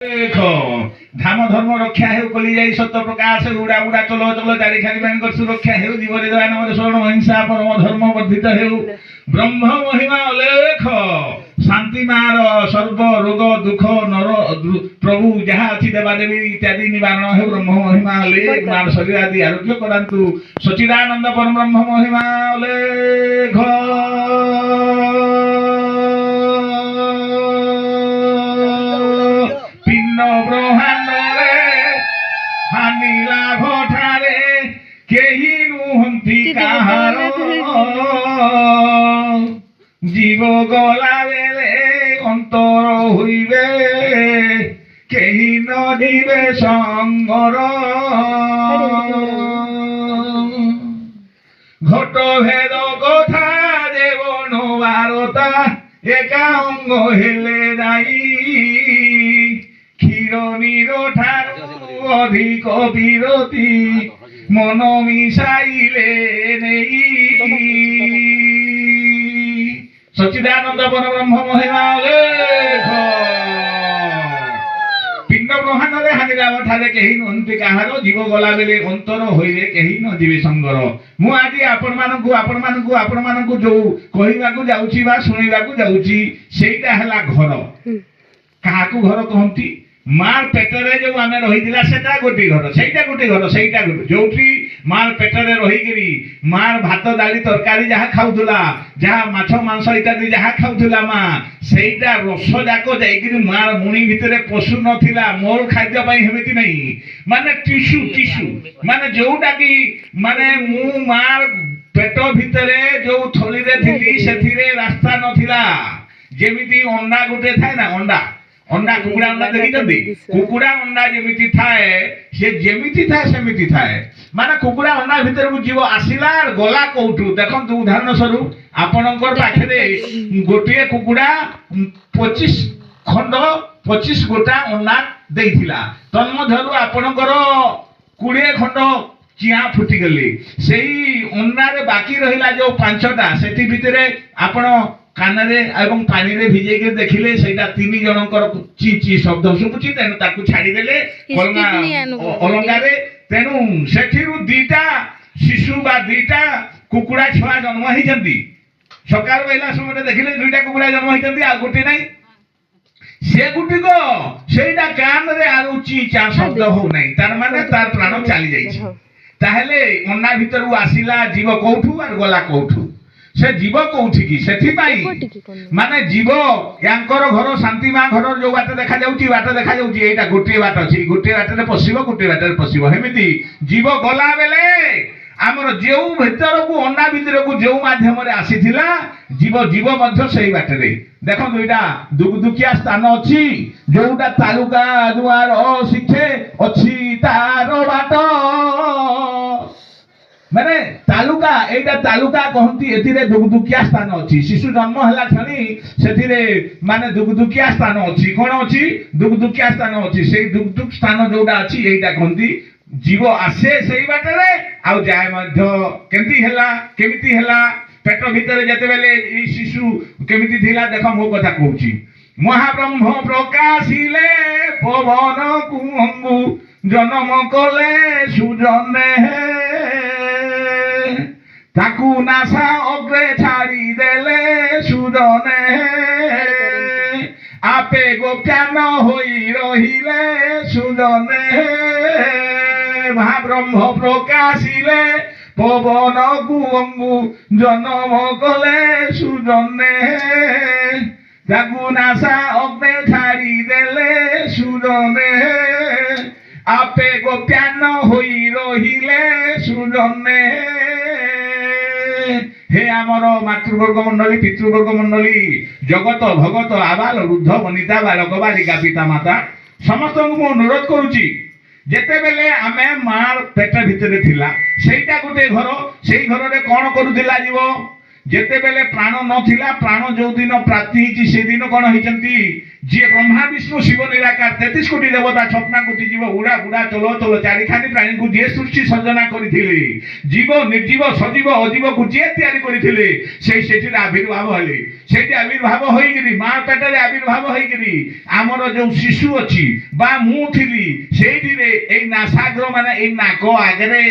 देखो धाम धर्म रक्षा हेउ कली जाई सत्य प्रकाश उड़ा उड़ा चलो चलो चारि खाली मान कर सुरक्षा हेउ जीवन दया नाम स्वर्ण अहिंसा परम धर्म वर्धित हेउ ब्रह्म महिमा लेख शांति मार सर्व रोग दुख नर प्रभु जहाँ अच्छी देवा देवी इत्यादि निवारण हेउ ब्रह्म महिमा लेख मार शरीर आदि आरोग्य करंतु सच्चिदानंद परम ब्रह्म महिमा लेख ब्रह्मांड हानि लाभ ठारे केही नुहंती काहार जीव गला बेले अंतर हुईबे केही न दिबे संगर घट भेद कथा देवन बारता एका अंग हेले दाई ক্ষীরনীর ঠারু অধিক বিরতি মন মিশাইলে নেই সচ্চিদানন্দ পরব্রহ্ম মহিমা লেখ পিণ্ড ব্রহ্মাণ্ডরে হানি লাভ ঠারে কেহি নুহନ୍ତି কাହାର জীব ଗଲା ବେଲେ ଅନ୍ତର ହୋଇବେ କେହି ନ ଯିବେ ସଙ୍ଗର ମୁଁ ଆଜି ଆପଣମାନଙ୍କୁ ଯୋଉ କହିବାକୁ ଯାଉଛି ବା ଶୁଣିବାକୁ ଯାଉଛି ସେଇଟା ହେଲା ଘର କାହାକୁ ଘର କହନ୍ତି मार पेटरे जो आमे रहिदिला सेटा गोटी घर सेटा गोटी घर सेटा गोटी जोठी मार पेटरे रहिगिरी मार भात दाली तरकारी जहा खाउथुला जहा माछ मांस इत्यादि जहा खाउथुला मा सेटा रस जाको जाइगिरी मार मुनी भितरे पशु नथिला मोर खाद्य पई हेमिति नै माने टिश्यू माने जोटा की माने मु मार पेट भितरे जो थली रे थिली सेथिरे रास्ता नथिला जेमिति अंडा गोटे थाय ना अंडा कुकुड़ा अंडा देखिछन्ती कुकुड़ा अंडा जेमिति थाए से जेमिति थाए सेमिति थाए माने कुकुड़ा अंडा भीतर को जीव आसिला गला कोठू देखंतु उदाहरण स्वरूप आपनकर पाखरे गोटिए कुकुड़ा 25 खंड 25 गोटा अंडा देइथिला तन्मधरु आपनकर 20 खंड चिया फुटी गली सेही अंडा रे बाकी रहिला जो 5टा सेति भितरे आपण कानरे एवं पानी रे भिजे के देखिले सेटा तीन जनकर ची ची शब्द सुबुची तेनु ताकू छाडी देले कलंगा अलंगा रे तेनु सेठिरु दीटा शिशु बा दीटा कुकुड़ा छुआ जन्म होई जंती सरकार वेला समय देखिले दुईटा कुकुड़ा जन्म होई जंती आ गोटे नै से गुटी को सेटा कान रे आरु ची चा शब्द हो नै तार माने तार प्राण चली जाई छी ताहेले अन्ना भितरु आसिला जीव कोठू आर गला कोठू से जीव कोठी की सेठी पाई माने जीव यांकर घर शांति मा घर जो बाटे देखा जाउची एटा गोटे बाट अछि गोटे बाटे पसिबो गोटे बाटे पसिबो हेमिति जीव गला बेले हमर जेउ भीतर को अंडा भीतर को जेउ माध्यम रे आसीथिला जीव मध्य सेही बाटे रे देखो दुईटा दुखदुखिया स्थान अछि जोटा तालुका दुआर शिखे अछि तार बाट माने तालुका एटा तालुका कहंती एथिरे दुखदुखिया स्थान अछि शिशु जन्म हला छनी सेथिरे माने दुखदुखिया स्थान अछि कोन अछि दुखदुखिया स्थान अछि सेही दुखदुख स्थान जोटा अछि एटा कहंती जीव आसे सेही बाटरे आ जाय मध्य केमिति हेला पेट भीतर जते बेले ई शिशु केमिति थिला देखो मो कथा कहूची महाब्रह्म प्रकाशिले पवन कुंभु जन्म कले सुजने ताकू नासा अग्रे छाड़ी देले सुजने आपे गोप्यान होई रहिले सुजने महाब्रह्म प्रकाशिले पवन कुंभु जन्म कले सुजने ताकू नासा अग्रे छाड़ी देले सुजने आपे गोप्यान होई रहिले सुजने हे आमर मातृवर्ग मंडली पितृवर्ग मंडली जगत भगत आबाल वृद्ध वनिता बालक बालिका पिता माता समस्त को अनुरोध करूची जेते बेले आमे मार पेट भितरे थिला सेटा गोटे घर सेही घर रे कोन करूथिला जीव जेते बेले प्राण नथिला प्राण जो दिन प्राप्ति हिची से दिन कोन हिचंती जी ब्रह्मा विष्णु शिव निराकार 33 कोटी देवता 56 कोटी जीव उड़ा उड़ा चलो चलो चारिखानी प्राणी को जे सृष्टि सर्जना करिथिले जीव निर्जीव सजीव अजीव को जे तैयारी करिथिले सेठी आविर्भाव हेले सेठी आविर्भाव होइगिरी मां पेटरे आविर्भाव होइगिरी हमर जो शिशु अछि बा मु थिली सेठी रे ए नासाग्र माने ए नाको आगरे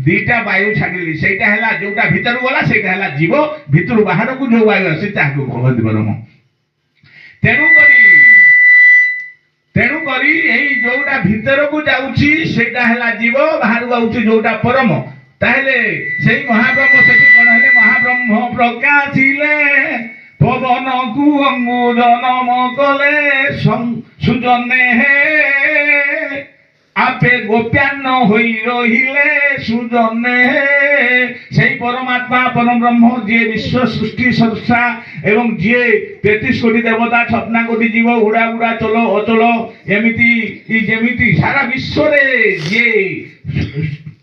दीटा वायु छाडिली सेटा हला जोटा भीतर गला सेटा हला जीव भीतर बाहर को जो वायु आसी ताको कहत बरम तेणु करी एई जोटा भीतर को जाउची सेटा हला जीव बाहर जाउची जोटा परम ताहले सेई महाब्रह्म सेठी कोन हले महाब्रह्म प्रकाशिले पवन को अंगुदन मकले सुजने हे आपे गोप्यान्न होई रहिले सुजने से परमात्मा परम ब्रह्म जे विश्व सृष्टि संस्था एवं जे 33 कोटी देवता 56 कोटी जीव उड़ा उड़ा चलो अचलो एमिति जेमिति सारा विश्व रे जे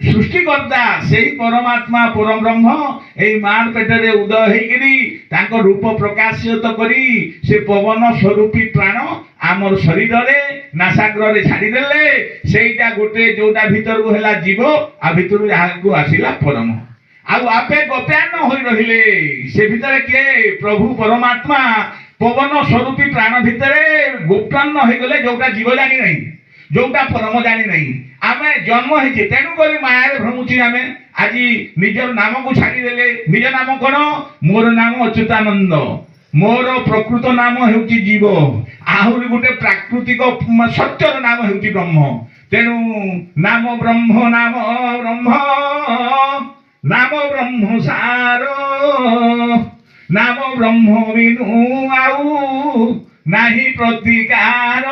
सृष्टिकर्ता से परमात्मा परम ब्रह्म एई मान पेटरे उदय हेगिरी तांको रूप प्रकाशित करी से पवन स्वरूपी प्राण आमर शरीर रे नासाग्र रे छाड़ी देले सेटा गोटे जोटा भीतर को हला जीव आ भीतर को आसिला परम आउ आपे गोप्यान्न होई रहिले से भीतर के प्रभु परमात्मा पवन स्वरूपी प्राण भीतरे गोप्यान्न होई गले जोटा जीव जानि नहीं जोटा परम जानि नहीं आमे जन्म हेजे तेनु करी माया रे भ्रमुची आमे आजी निजर नाम को छाड़ी देले निज नाम कोन मोर नाम अच्युतानंद मोर प्रकृत नाम हेउची जीव आहुरी गोटे प्राकृतिक सत्यर नाम हेउची ब्रह्म तेनु नाम ब्रह्म नाम ब्रह्म सारो नाम ब्रह्म बिनु आउ नाही प्रतिकार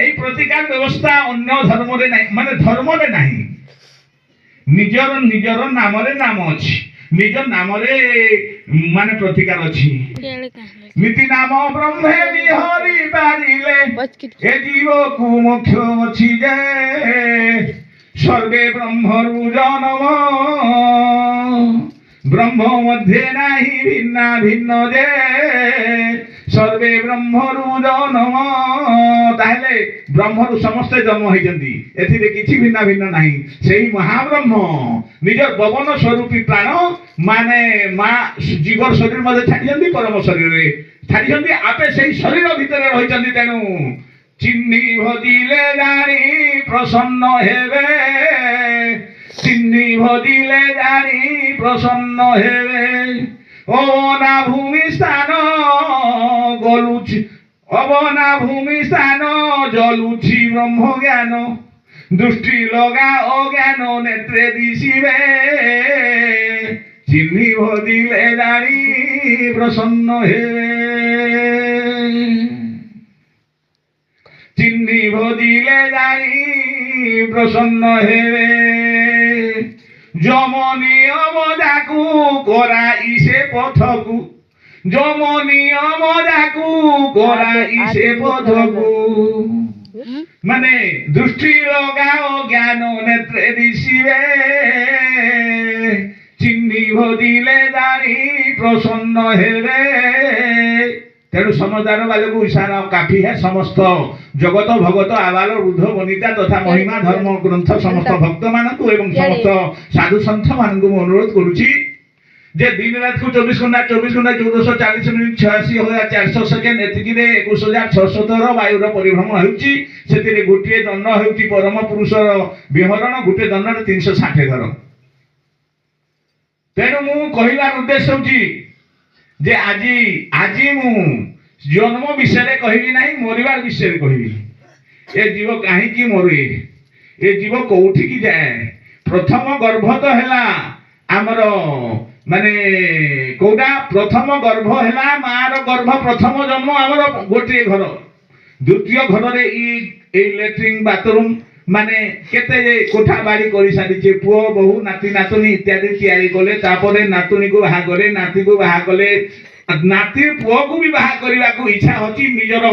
এই प्रतिकार व्यवस्था अन्य धर्म रे नाही माने धर्म रे नाही निजर निजर नाम रे नाम अछि निजर नाम रे माने प्रतिकार अछि नीति नाम ब्रह्मे विहरि बारिले ए जीव को मोक्ष अछि जे सर्वे ब्रह्मरु जन्म ब्रह्म मध्ये नाही भिन्ना भिन्न जे सर्वे ब्रह्मरु जन्म ताहले ब्रह्मरु समस्त जन्म होइजंती एथिरे किछि भिन्ना भिन्न नाही सेही महाब्रह्म निजर पवन स्वरूपी प्राण माने मा जीवर शरीर मध्ये छाडिजंती परम शरीर रे छाडिजंती आपे सेही शरीर भितरे रहिजंती तेनु चिन्नी भदिले जानी प्रसन्न हेबे चिन्नी भदिले जानी प्रसन्न हेबे अवना भूमि स्थान गलुछि अवना भूमि स्थान जलुछि ब्रह्म ज्ञान दृष्टि लगा अज्ञान नेत्रे दिशिबे चिन्नी भदिले जानी प्रसन्न हेबे चिन्नी भदिले जानी प्रसन्न हेबे जम नियम जाकू कराई से पथकू जम नियम जाकू कराई से पथकू माने दृष्टि लगाओ ज्ञान नेत्रे दिशिबे चिन्नी भदिले जानी प्रसन्न हेबे तेणु समझदार वाले को इशारा काफी है समस्त जगत भगत आबाल वृद्ध वनिता तथा महिमा धर्म ग्रंथ समस्त भक्त मानकु एवं समस्त साधु संत मानकु अनुरोध करूची जे दिन रात को 24 घंटा 1440 मिनिट 86,400 सेकेंड एतिकी रे 21,617 वायुर परिभ्रमण हेउची सेतिरे गोटिए दंड हेउची परम पुरुषर विहरण गोटे दंड 360 थर तेणु मु कहिबार उद्देश्य होची जे आजी आजी मु जन्म विषय रे कहिबी नाही मरिबार विषय रे कहिबी ए जीव काहे की मरे ए जीव कोठी की जाए प्रथम गर्भ तो हैला हमर माने कोडा प्रथम गर्भ हैला मार गर्भ प्रथम जन्म हमर गोटे घर द्वितीय घर रे ई लेट्रिन बाथरूम माने केते जे कोठा बाड़ी करि सारी जे पुओ बहु नाती नातनी इत्यादि तयारी कले तापरे नातनी को बाहा करे नाती को बाहा कले नाती पुओ को भी बाहा करबा को इच्छा होची निजर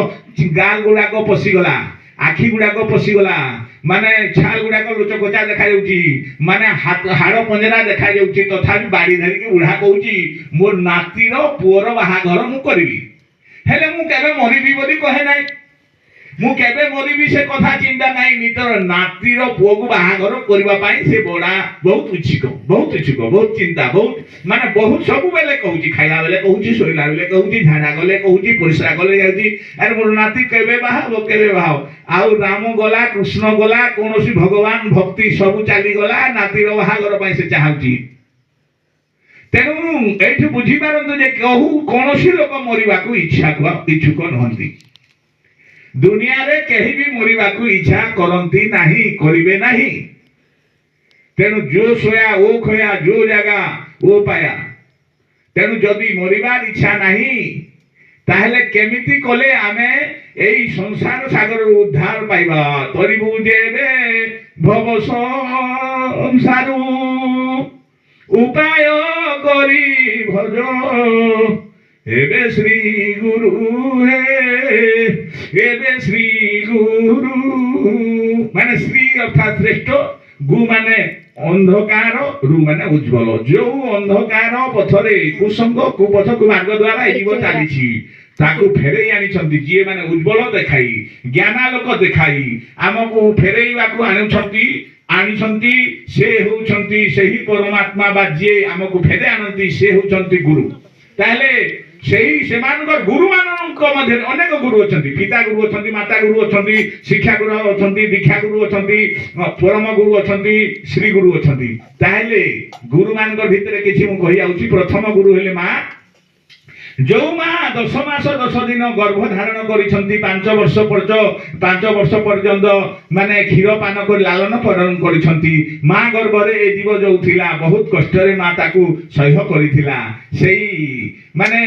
गाल गुडा को पसी गला आखी गुडा को पसी गला माने छाल गुडा को लोच कोचा देखा जाउची माने हाड़ पंजरा देखा जाउची तथापि बाड़ी धरि के उढा कहूची मोर नाती रो पुओ रो बाहा घर मु करबी ହେଲେ ମୁଁ କେବେ ମରିବି ବୋଲି କହେ ନାହିଁ। ମୁଁ କେବେ ମରିବି ସେ କଥା ଚିନ୍ତା ନାହିଁ। ନିଜର ନାତିର ପୁଅକୁ ବାହାଘର କରିବା ପାଇଁ ସେ ବଡ଼ା ବହୁତ ଇଚ୍ଛୁକ, ବହୁତ ଚିନ୍ତା, ମାନେ ବହୁତ ସବୁବେଳେ କହୁଛି। ଖାଇଲା ବେଳେ କହୁଛି, ଶୋଇଲା ବେଳେ କହୁଛି, ଝାଡ଼ା ଗଲେ କହୁଛି, ପରିସ୍ରା କଲେ ଯାଉଛି, ଆରେ ମୋର ନାତି କେବେ ବାହା ହବ, କେବେ ବାହା ହବ। ଆଉ ରାମ ଗଲା, କୃଷ୍ଣ ଗଲା, କୌଣସି ଭଗବାନ ଭକ୍ତି ସବୁ ଚାଲିଗଲା, ନାତିର ବାହାଘର ପାଇଁ ସେ ଚାହୁଁଛି। ତେଣୁ ଏଇଠି ବୁଝିପାରନ୍ତୁ ଯେ କୌଣସି ଲୋକ ମରିବାକୁ ଇଚ୍ଛୁକ ନୁହନ୍ତି। ଦୁନିଆରେ କେହି ବି ମରିବାକୁ ଇଚ୍ଛା କରନ୍ତି ନାହିଁ, କରିବେ ନାହିଁ। ତେଣୁ ଯୋ ସୋୟା ଓ ଖୋୟା, ଯୋ ଜାଗା ଓ ପାୟା। ତେଣୁ ଯଦି ମରିବାର ଇଚ୍ଛା ନାହିଁ ତାହେଲେ କେମିତି କଲେ ଆମେ ଏଇ ସଂସାର ସାଗରରୁ ଉଦ୍ଧାର ପାଇବା? ତରିବୁ ଯେବେ ଭବ ସଂସାରୁ ଉପାୟ କରି ଭଜ, ଏବେ ଶ୍ରୀ ଗୁରୁ হে, ଏବେ ଶ୍ରୀ ଗୁରୁ। ମାନେ ଶ୍ରୀ ଅର୍ଥାତ୍ ଶ୍ରେଷ୍ଠ, ଗୁ ମାନେ ଅନ୍ଧକାର, ରୁ ମାନେ ଉଜ୍ଜଳ। ଯୋଉ ଅନ୍ଧକାର ପଥରେ କୁସଙ୍ଗ କୁପଥକୁ ମାର୍ଗ ଦ୍ୱାରା ଏ ଜୀବ ଚାଲିଛି, ତାକୁ ଫେରେଇ ଆଣିଛନ୍ତି ଯିଏ ମାନେ ଉଜ୍ଜଳ ଦେଖାଇ, ଜ୍ଞାନାଲୋକ ଦେଖାଇ ଆମକୁ ଫେରେଇବାକୁ ଆଣିଛନ୍ତି। ସେ ହେଉଛନ୍ତି ସେହି ପରମାତ୍ମା, ବା ଯିଏ ଆମକୁ ଫେରେଇ ଆଣନ୍ତି ସେ ହେଉଛନ୍ତି ଗୁରୁ। ତାହେଲେ ସେହି ସେମାନଙ୍କର ଗୁରୁମାନଙ୍କ ମଧ୍ୟରେ ଅନେକ ଗୁରୁ ଅଛନ୍ତି। ପିତା ଗୁରୁ ଅଛନ୍ତି, ମାତା ଗୁରୁ ଅଛନ୍ତି, ଶିକ୍ଷା ଗୁରୁ ଅଛନ୍ତି, ଦୀକ୍ଷା ଗୁରୁ ଅଛନ୍ତି, ପରମ ଗୁରୁ ଅଛନ୍ତି, ଶ୍ରୀ ଗୁରୁ ଅଛନ୍ତି। ତାହେଲେ ଗୁରୁମାନଙ୍କ ଭିତରେ କିଛି ମୁଁ କହିଯାଉଛି। ପ୍ରଥମ ଗୁରୁ ହେଲେ ମା। ଯୋଉ ମା 10 ମାସ 10 ଦିନ ଗର୍ଭ ଧାରଣ କରିଛନ୍ତି, 5 ବର୍ଷ ପର୍ଯ୍ୟନ୍ତ ମାନେ କ୍ଷୀର ପାନ କରି ଲାଳନ ପାଳନ କରିଛନ୍ତି। ମା ଗର୍ଭରେ ଏ ଜୀବ ଯୋଉ ଥିଲା, ବହୁତ କଷ୍ଟରେ ମା ତାକୁ ସହ୍ୟ କରିଥିଲା। ସେଇ ମାନେ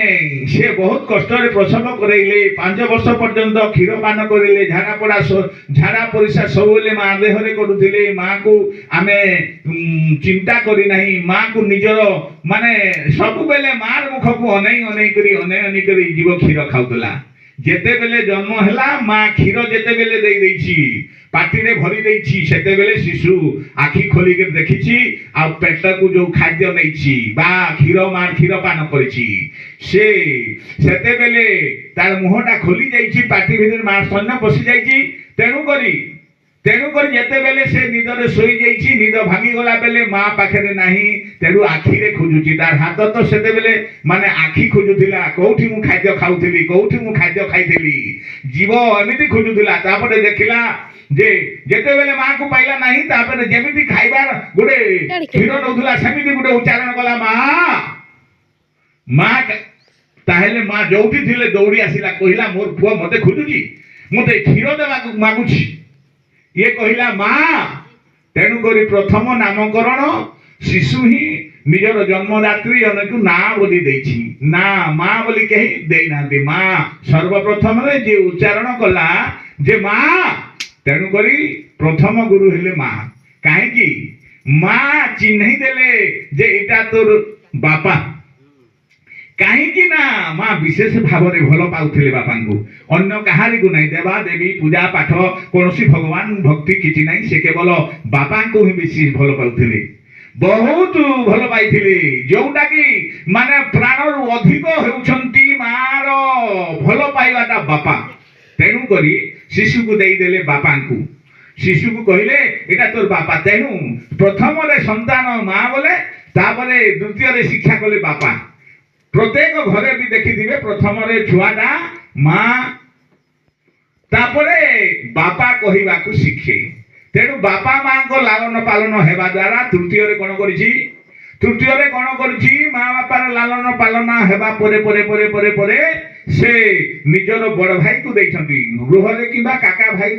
ସେ ବହୁତ କଷ୍ଟରେ ପ୍ରସବ କରେଇଲେ, 5 ବର୍ଷ ପର୍ଯ୍ୟନ୍ତ କ୍ଷୀର ପାନ କରିଲେ, ଝାଡ଼ା ପରିସ୍ରା ସବୁବେଳେ ମା ଦେହରେ କରୁଥିଲେ। ମାକୁ ଆମେ ଚିନ୍ତା କରି ନାହିଁ, ମାକୁ ନିଜର ମାନେ ସବୁବେଳେ ମାର ମୁଖକୁ ଅନେଇ କରି ଜୀବ କ୍ଷୀର ଖାଉଥିଲା। ଯେତେବେଳେ ଜନ୍ମ ହେଲା, ମା କ୍ଷୀର ଯେତେବେଳେ ଦେଇଛି, ପାଟିରେ ଭରି ଦେଇଛି, ସେତେବେଳେ ଶିଶୁ ଆଖି ଖୋଲିକି ଦେଖିଛି, ଆଉ ପେଟକୁ ଯୋଉ ଖାଦ୍ୟ ନେଇଛି ବା କ୍ଷୀର ପାନ କରିଛି, ସେତେବେଳେ ତାର ମୁହଁଟା ଖୋଲି ଯାଇଛି, ପାଟି ଭିତରେ ମା ସ୍ତନ୍ୟ ପଶି ଯାଇଛି। ତେଣୁକରି ଯେତେବେଳେ ସେ ନିଦରେ ଶୋଇଯାଇଛି, ନିଦ ଭାଙ୍ଗିଗଲା ବେଲେ ମା ପାଖରେ ନାହିଁ। ତେଣୁ ଆଖିରେ ଖୋଜୁଛି, ତାର ହାତ ତ ସେତେବେଳେ ମାନେ ଆଖି ଖୋଜୁଥିଲା, କୋଉଠି ମୁଁ ଖାଦ୍ୟ ଖାଉଥିଲି, କୋଉଠି ମୁଁ ଖାଦ୍ୟ ଖାଇଥିଲି, ଜୀବ ଏମିତି ଖୋଜୁଥିଲା। ତାପରେ ଦେଖିଲା ଯେ ଯେତେବେଳେ ମାକୁ ପାଇଲା ନାହିଁ, ତାପରେ ଯେମିତି ଖାଇବାର ଗୋଟେ କ୍ଷୀର ନଉଥିଲା ସେମିତି ଗୋଟେ ଉଚ୍ଚାରଣ କଲା, ମା। ତାହେଲେ ମା ଯୋଉଠି ଥିଲେ ଦୌଡ଼ି ଆସିଲା, କହିଲା ମୋର ପୁଅ ମତେ ଖୋଜୁଛି, ମତେ କ୍ଷୀର ଦେବାକୁ ମାଗୁଛି। ଇଏ କହିଲା ମା। ତେଣୁକରି ପ୍ରଥମ ନାମକରଣ ଶିଶୁ ହିଁ ନିଜର ଜନ୍ମଦାତ୍ରୀ ଜଣକୁ ନାଁ ବୋଲି ଦେଇଛି। ନା ମା ବୋଲି କେହି ଦେଇନାହାନ୍ତି। ମା ସର୍ବପ୍ରଥମରେ ଯିଏ ଉଚ୍ଚାରଣ କଲା ଯେ ମା, ତେଣୁକରି ପ୍ରଥମ ଗୁରୁ ହେଲେ ମା। କାହିଁକି? ମା ଚିହ୍ନେଇ ଦେଲେ ଯେ ଏଇଟା ତୋର ବାପା। କାହିଁକି ନା ମା ବିଶେଷ ଭାବରେ ଭଲ ପାଉଥିଲେ ବାପାଙ୍କୁ, ଅନ୍ୟ କାହାରିକୁ ନାହିଁ। ଦେବା ଦେବୀ ପୂଜା ପାଠ କୌଣସି ଭଗବାନ ଭକ୍ତି କିଛି ନାହିଁ, ସେ କେବଳ ବାପାଙ୍କୁ ହିଁ ବେଶୀ ଭଲ ପାଉଥିଲେ, ବହୁତ ଭଲ ପାଇଥିଲେ। ଯୋଉଟା କି ମାନେ ପ୍ରାଣରୁ ଅଧିକ ହେଉଛନ୍ତି ମାର ଭଲ ପାଇବାଟା ବାପା। ତେଣୁକରି ଶିଶୁକୁ ଦେଇଦେଲେ ବାପାଙ୍କୁ। ଶିଶୁକୁ କହିଲେ ଏଇଟା ତୋର ବାପା। ତେଣୁ ପ୍ରଥମରେ ସନ୍ତାନ ମା ବୋଲେ, ତାପରେ ଦ୍ୱିତୀୟରେ ଶିକ୍ଷା କଲେ ବାପା। ପ୍ରତ୍ୟେକ ଘରେ ବି ଦେଖିଥିବେ, ପ୍ରଥମରେ ଛୁଆଟା ମା, ତାପରେ ବାପା କହିବାକୁ ଶିଖେ। ତେଣୁ ବାପା ମାଙ୍କ ଲାଳନ ପାଳନ ହେବା ଦ୍ୱାରା ତୃତୀୟରେ କଣ କରିଛି? ମା ବାପାର ଲାଳନ ପାଳନ ହେବା ପରେ ସେ ନିଜର ବଡ ଭାଇକୁ ଦେଇଛନ୍ତି। ଗୃହରେ କିମ୍ବା କାକା ଭାଇ